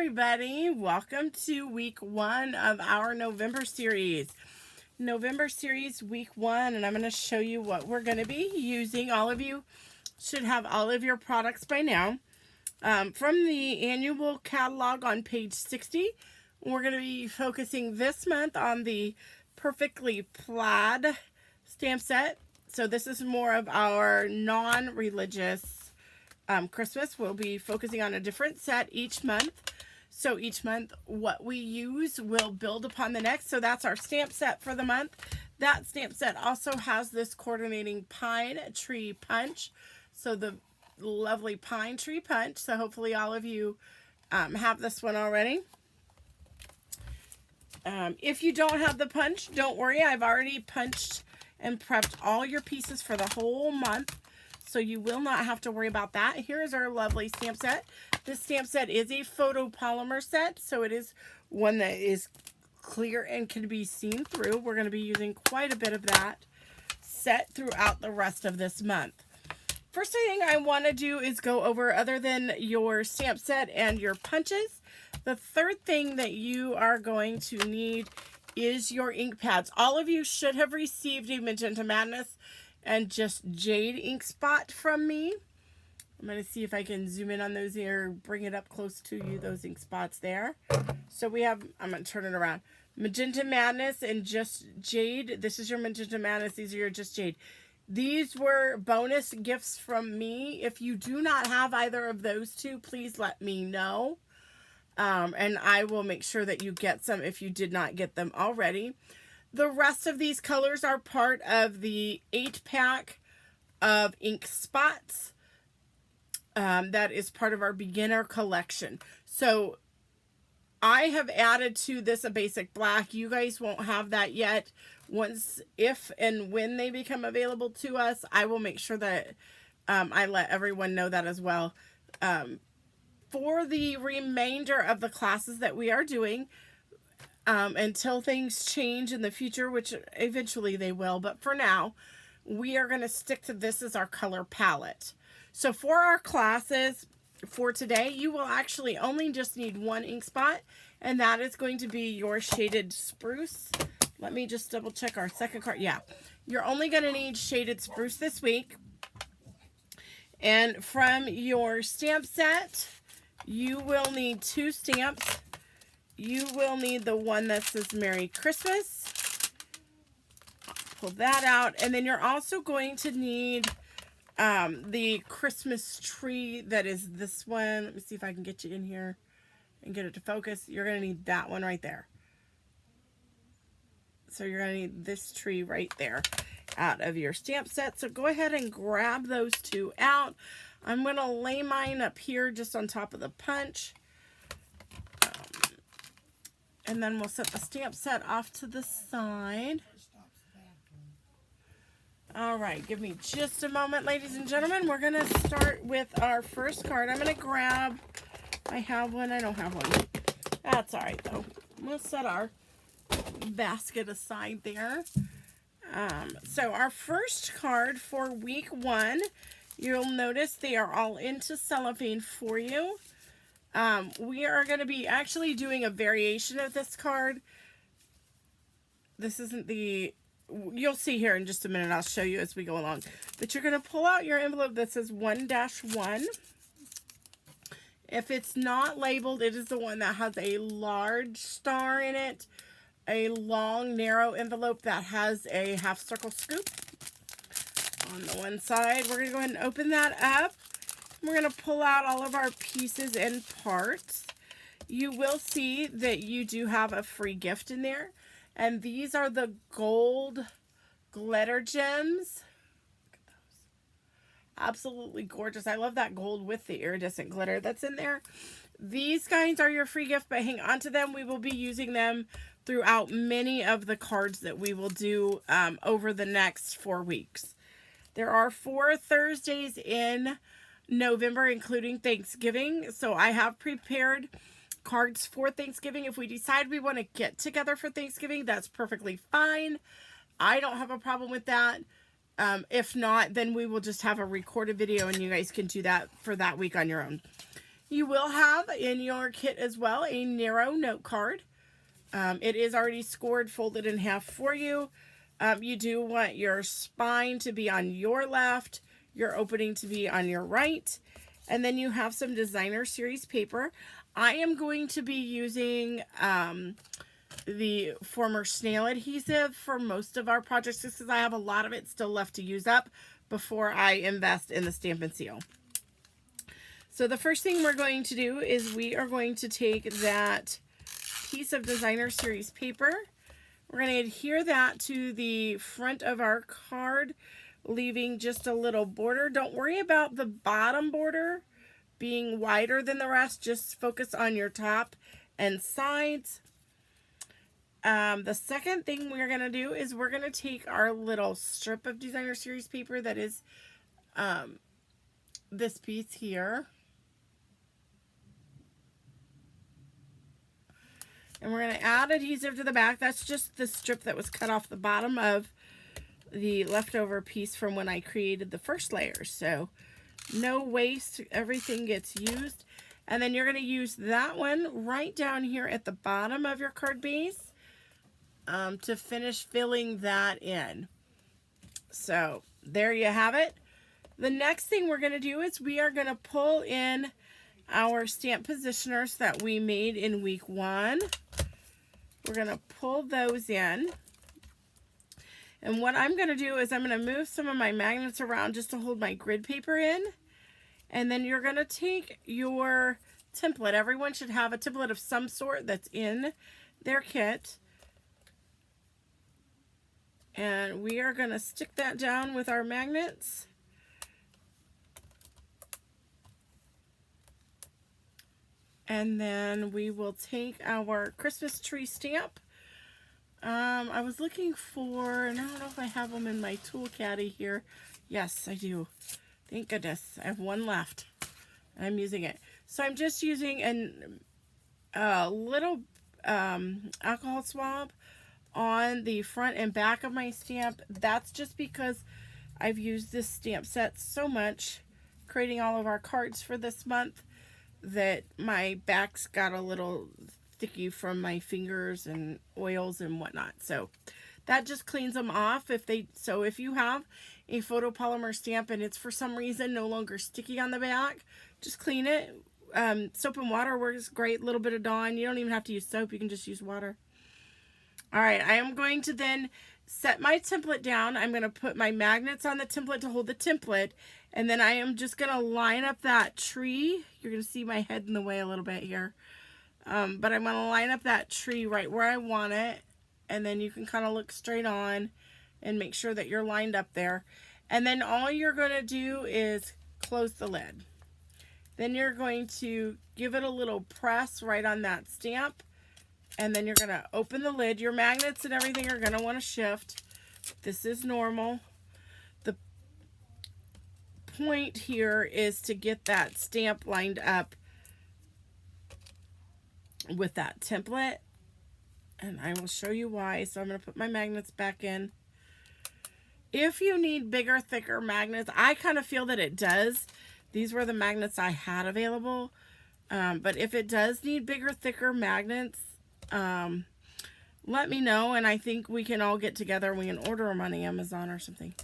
everybody. Welcome to week 1 of our November series. November series week 1, and I'm going to show you what we're going to be using. All of you should have all of your products by now. From the annual catalog on page 60, we're going to be focusing this month on the Perfectly Plaid stamp set. So this is more of our non-religious Christmas. We'll be focusing on a different set each month. So each month what we use will build upon the next. So that's our stamp set for the month. That stamp set also has this coordinating pine tree punch. So the lovely pine tree punch. So hopefully all of you have this one already. If you don't have the punch, don't worry. I've already punched and prepped all your pieces for the whole month. So you will not have to worry about that. Here's our lovely stamp set. This stamp set is a photopolymer set, so it is one that is clear and can be seen through. We're going to be using quite a bit of that set throughout the rest of this month. First thing I want to do is go over, other than your stamp set and your punches, the third thing that you are going to need is your ink pads. All of you should have received a Magenta Madness and just Jade ink spot from me. I'm going to see if I can zoom in on those here, bring it up close to you, those ink spots there. So we have, I'm going to turn it around, Magenta Madness and Just Jade. This is your Magenta Madness. These are your Just Jade. These were bonus gifts from me. If you do not have either of those two, please let me know. And I will make sure that you get some if you did not get them already. The rest of these colors are part of the 8-pack of ink spots. That is part of our beginner collection. So I have added to this a basic black. You guys won't have that yet. Once, if and when they become available to us, I will make sure that I let everyone know that as well. For the remainder of the classes that we are doing, until things change in the future, which eventually they will, but for now, we are going to stick to this as our color palette. So for our classes for today, you will actually only just need one ink spot, and that is going to be your Shaded Spruce. Let me just double check our second card. Yeah, you're only going to need Shaded Spruce this week. And from your stamp set, you will need 2 stamps. You will need the one that says Merry Christmas. Pull that out. And then you're also going to need the Christmas tree that is this one. Let me see if I can get you in here and get it to focus. You're going to need that one right there. So you're going to need this tree right there out of your stamp set. So go ahead and grab those 2 out. I'm going to lay mine up here just on top of the punch. And then we'll set the stamp set off to the side. All right, give me just a moment, ladies and gentlemen. We're going to start with our first card. I'm going to grab, I have one, I don't have one. That's all right, though. We'll set our basket aside there. So our first card for week 1, you'll notice they are all into cellophane for you. We are going to be actually doing a variation of this card. This isn't the, you'll see here in just a minute, I'll show you as we go along. But you're going to pull out your envelope that says 1-1. If it's not labeled, it is the one that has a large star in it. A long, narrow envelope that has a half circle scoop on the one side. We're going to go ahead and open that up. We're going to pull out all of our pieces and parts. You will see that you do have a free gift in there. And these are the gold glitter gems. Look at those. Absolutely gorgeous. I love that gold with the iridescent glitter that's in there. These guys are your free gift, but hang on to them. We will be using them throughout many of the cards that we will do over the next 4 weeks. There are 4 Thursdays in November, including Thanksgiving. So I have prepared cards for Thanksgiving. If we decide we want to get together for Thanksgiving, that's perfectly fine. I don't have a problem with that. If not, then we will just have a recorded video and you guys can do that for that week on your own. You will have in your kit as well a narrow note card. It is already scored, folded in half for you. You do want your spine to be on your left, your opening to be on your right, and then you have some designer series paper. I am going to be using the former snail adhesive for most of our projects just because I have a lot of it still left to use up before I invest in the Stampin' Seal. So the first thing we're going to do is we are going to take that piece of designer series paper. We're going to adhere that to the front of our card, leaving just a little border. Don't worry about the bottom border being wider than the rest. Just focus on your top and sides. The second thing we're going to do is we're going to take our little strip of designer series paper that is this piece here. And we're going to add adhesive to the back. That's just the strip that was cut off the bottom of the leftover piece from when I created the first layer. So no waste, everything gets used. And then you're going to use that one right down here at the bottom of your card base to finish filling that in. So there you have it. The next thing we're going to do is we are going to pull in our stamp positioners that we made in week 1. We're going to pull those in. And what I'm going to do is I'm going to move some of my magnets around just to hold my grid paper in. And then you're going to take your template. Everyone should have a template of some sort that's in their kit. And we are going to stick that down with our magnets. And then we will take our Christmas tree stamp. I was looking for, and I don't know if I have them in my tool caddy here. Yes, I do. Thank goodness. I have one left. I'm using it. So I'm just using a little alcohol swab on the front and back of my stamp. That's just because I've used this stamp set so much, creating all of our cards for this month, that my back's got a little sticky from my fingers and oils and whatnot. So that just cleans them off. If you have a photopolymer stamp and it's for some reason no longer sticky on the back, just clean it. Soap and water works great. A little bit of Dawn. You don't even have to use soap. You can just use water. All right, I am going to then set my template down. I'm going to put my magnets on the template to hold the template. And then I am just going to line up that tree. You're going to see my head in the way a little bit here. But I'm going to line up that tree right where I want it. And then you can kind of look straight on and make sure that you're lined up there. And then all you're going to do is close the lid. Then you're going to give it a little press right on that stamp. And then you're going to open the lid. Your magnets and everything are going to want to shift. This is normal. The point here is to get that stamp lined up with that template. And I will show you why. So I'm going to put my magnets back in. If you need bigger, thicker magnets, I kind of feel that it does. These were the magnets I had available. But if it does need bigger, thicker magnets, let me know, and I think we can all get together and we can order them on Amazon or something.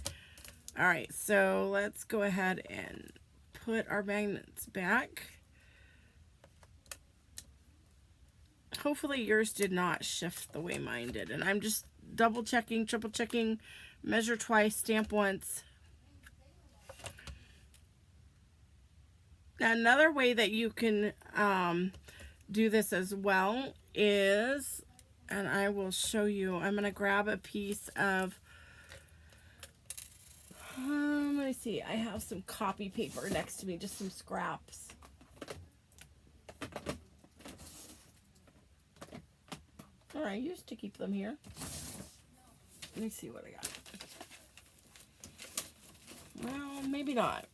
All right, so let's go ahead and put our magnets back. Hopefully yours did not shift the way mine did, and I'm just double checking, triple checking, measure twice, stamp once. Now, another way that you can do this as well is, and I will show you, I'm going to grab a piece of, let me see, I have some copy paper next to me, just some scraps. Or I used to keep them here. Let me see what I got. Well, maybe not.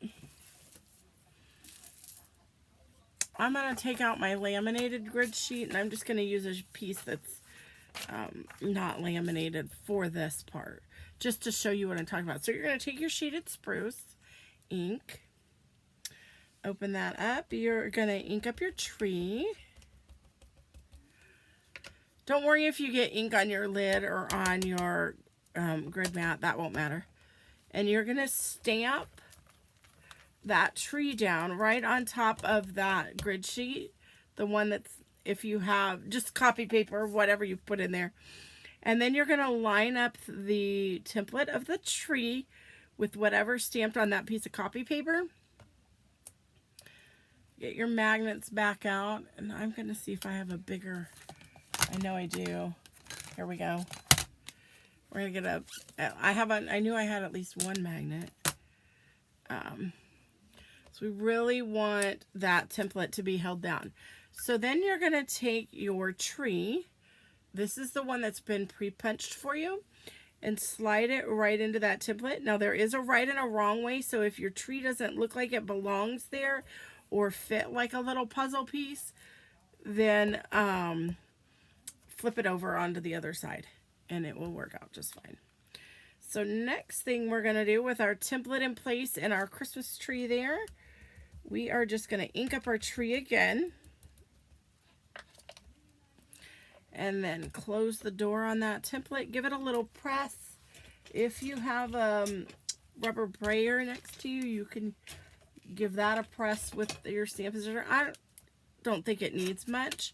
I'm going to take out my laminated grid sheet, and I'm just going to use a piece that's not laminated for this part, just to show you what I'm talking about. So you're going to take your sheeted spruce ink, Open that up. You're going to ink up your tree. Don't worry if you get ink on your lid or on your grid mat. That won't matter. And you're going to stamp that tree down right on top of that grid sheet. The one that's, if you have just copy paper, whatever you put in there. And then you're going to line up the template of the tree with whatever's stamped on that piece of copy paper. Get your magnets back out, and I'm going to see if I have a bigger, I know I do. Here we go. We're going to get I knew I had at least one magnet. So we really want that template to be held down. So then you're going to take your tree. This is the one that's been pre-punched for you, and slide it right into that template. Now there is a right and a wrong way, so if your tree doesn't look like it belongs there or fit like a little puzzle piece, then flip it over onto the other side and it will work out just fine. So next thing we're going to do with our template in place and our Christmas tree there, we are just going to ink up our tree again. And then close the door on that template. Give it a little press. If you have a rubber brayer next to you, you can give that a press with your stamp positioner. I don't think it needs much.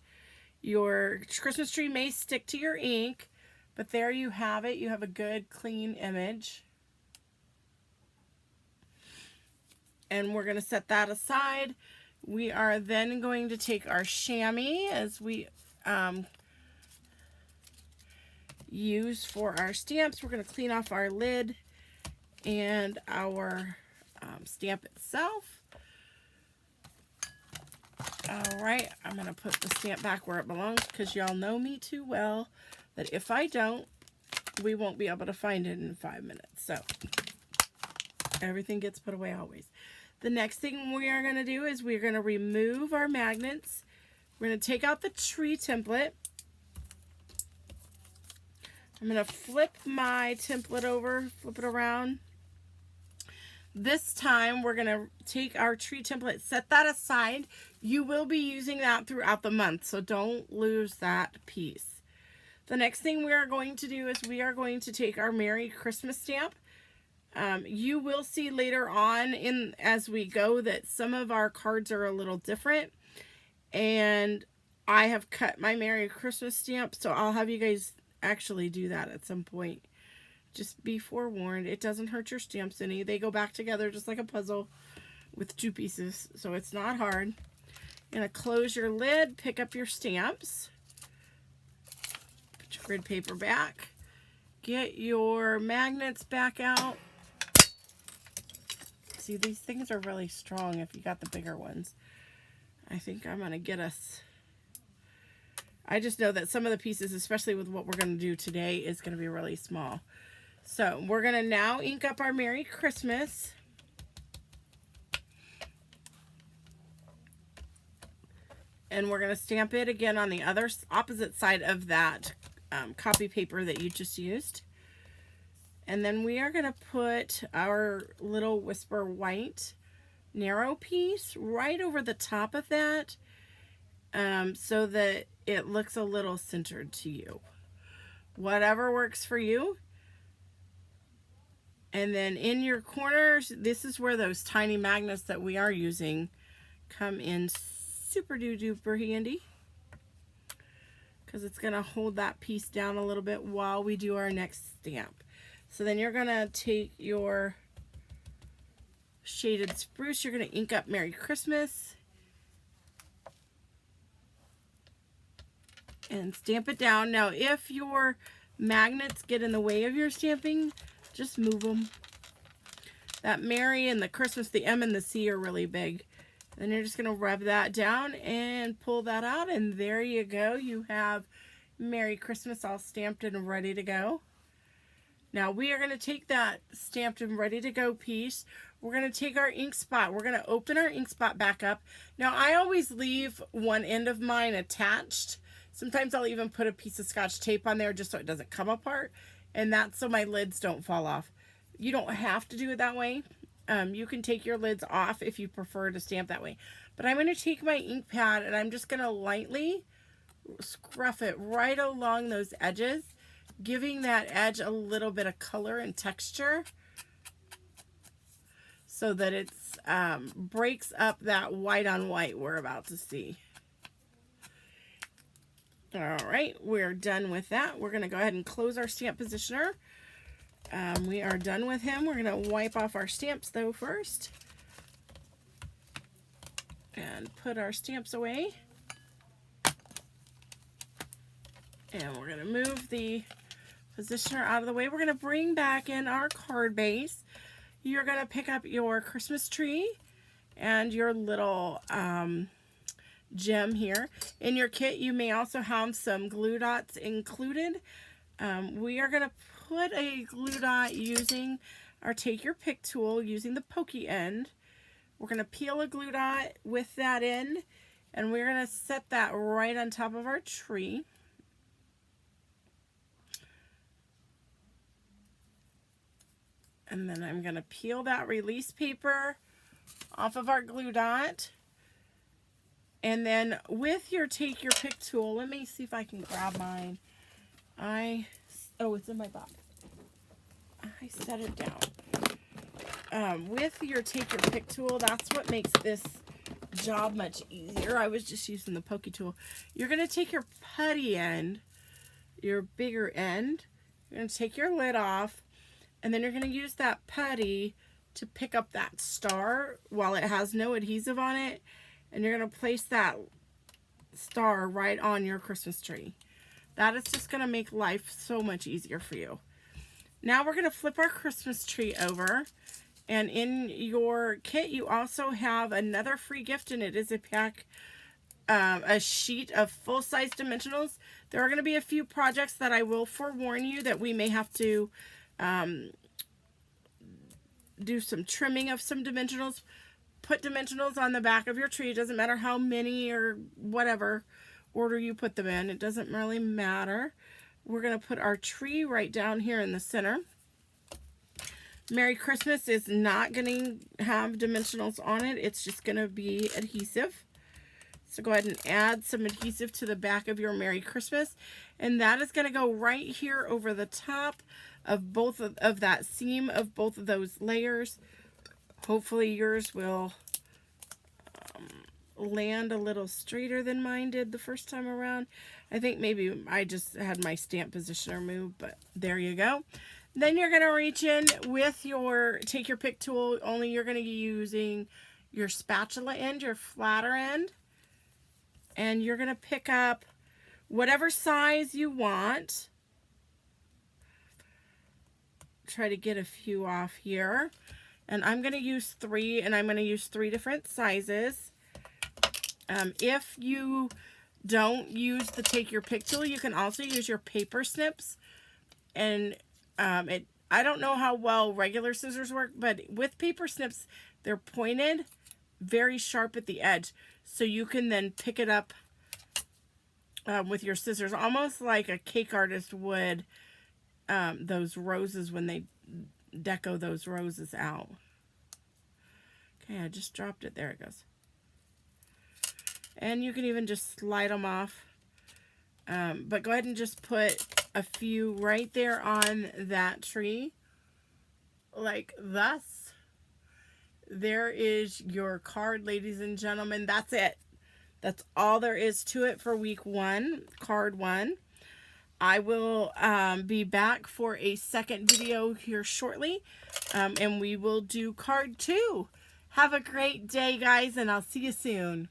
Your Christmas tree may stick to your ink, but there you have it. You have a good, clean image. And we're going to set that aside. We are then going to take our chamois as we use for our stamps. We're going to clean off our lid and our stamp itself. All right, I'm going to put the stamp back where it belongs because y'all know me too well that if I don't, we won't be able to find it in 5 minutes. So everything gets put away always. The next thing we are going to do is we're going to remove our magnets. We're going to take out the tree template. I'm going to flip my template over, flip it around. This time we're going to take our tree template, set that aside. You will be using that throughout the month, so don't lose that piece. The next thing we are going to do is we are going to take our Merry Christmas stamp. You will see later on as we go that some of our cards are a little different. And I have cut my Merry Christmas stamp, so I'll have you guys actually do that at some point. Just be forewarned, it doesn't hurt your stamps any. They go back together just like a puzzle with 2 pieces, so it's not hard. You're going to close your lid, pick up your stamps, put your grid paper back, get your magnets back out. See, these things are really strong if you got the bigger ones. I think I'm going to get us... I just know that some of the pieces, especially with what we're going to do today, is going to be really small. So we're going to now ink up our Merry Christmas. And we're going to stamp it again on the opposite side of that copy paper that you just used. And then we are going to put our little Whisper White narrow piece right over the top of that so that it looks a little centered to you. Whatever works for you. And then in your corners, this is where those tiny magnets that we are using come in super duper handy, because it's going to hold that piece down a little bit while we do our next stamp. So then you're going to take your shaded spruce, you're going to ink up Merry Christmas and stamp it down. Now if your magnets get in the way of your stamping, just move them. That Merry and the Christmas, the M and the C are really big. Then you're just going to rub that down and pull that out, and there you go. You have Merry Christmas all stamped and ready to go. Now we are going to take that stamped and ready to go piece. We're going to take our ink spot. We're going to open our ink spot back up. Now I always leave one end of mine attached. Sometimes I'll even put a piece of Scotch tape on there just so it doesn't come apart. And that's so my lids don't fall off. You don't have to do it that way. You can take your lids off if you prefer to stamp that way. But I'm going to take my ink pad and I'm just going to lightly scruff it right along those edges, giving that edge a little bit of color and texture so that it breaks up that white on white we're about to see. All right, we're done with that. We're going to go ahead and close our stamp positioner. We are done with him. We're going to wipe off our stamps though first. And put our stamps away. And we're going to move the positioner out of the way. We're going to bring back in our card base. You're going to pick up your Christmas tree and your little gem here. In your kit, you may also have some glue dots included. We are going to put a glue dot using our Take Your Pick tool using the pokey end. We're going to peel a glue dot with that end, and we're going to set that right on top of our tree. And then I'm going to peel that release paper off of our glue dot. And then with your Take Your Pick tool, let me see if I can grab mine. Oh, it's in my box. I set it down. With your Take Your Pick tool, that's what makes this job much easier. I was just using the pokey tool. You're going to take your putty end, your bigger end. You're going to take your lid off, and then you're going to use that putty to pick up that star while it has no adhesive on it. And you're going to place that star right on your Christmas tree. That is just going to make life so much easier for you. Now we're going to flip our Christmas tree over. And in your kit, you also have another free gift, and it is a pack, a sheet of full-size dimensionals. There are going to be a few projects that I will forewarn you that we may have to do some trimming of some dimensionals. Put dimensionals on the back of your tree. It doesn't matter how many or whatever order you put them in. It doesn't really matter. We're going to put our tree right down here in the center. Merry Christmas is not going to have dimensionals on it. It's just going to be adhesive. So go ahead and add some adhesive to the back of your Merry Christmas. And that is going to go right here over the top of both of that seam of both of those layers. Hopefully yours will land a little straighter than mine did the first time around. I think maybe I just had my stamp positioner move, but there you go. Then you're going to reach in with your Take Your Pick tool, only you're going to be using your spatula end, your flatter end. And you're going to pick up whatever size you want. Try to get a few off here. And I'm going to use 3, and I'm going to use 3 different sizes. If you don't use the Take Your Pick tool, you can also use your paper snips. And I don't know how well regular scissors work, but with paper snips, they're pointed, very sharp at the edge. So you can then pick it up with your scissors, almost like a cake artist would those roses when they deco those roses out. Okay, I just dropped it. There it goes. And you can even just slide them off. But go ahead and just put a few right there on that tree, like thus. There is your card, ladies and gentlemen. That's it. That's all there is to it for week 1, card 1. I will be back for a second video here shortly, and we will do card 2. Have a great day, guys, and I'll see you soon.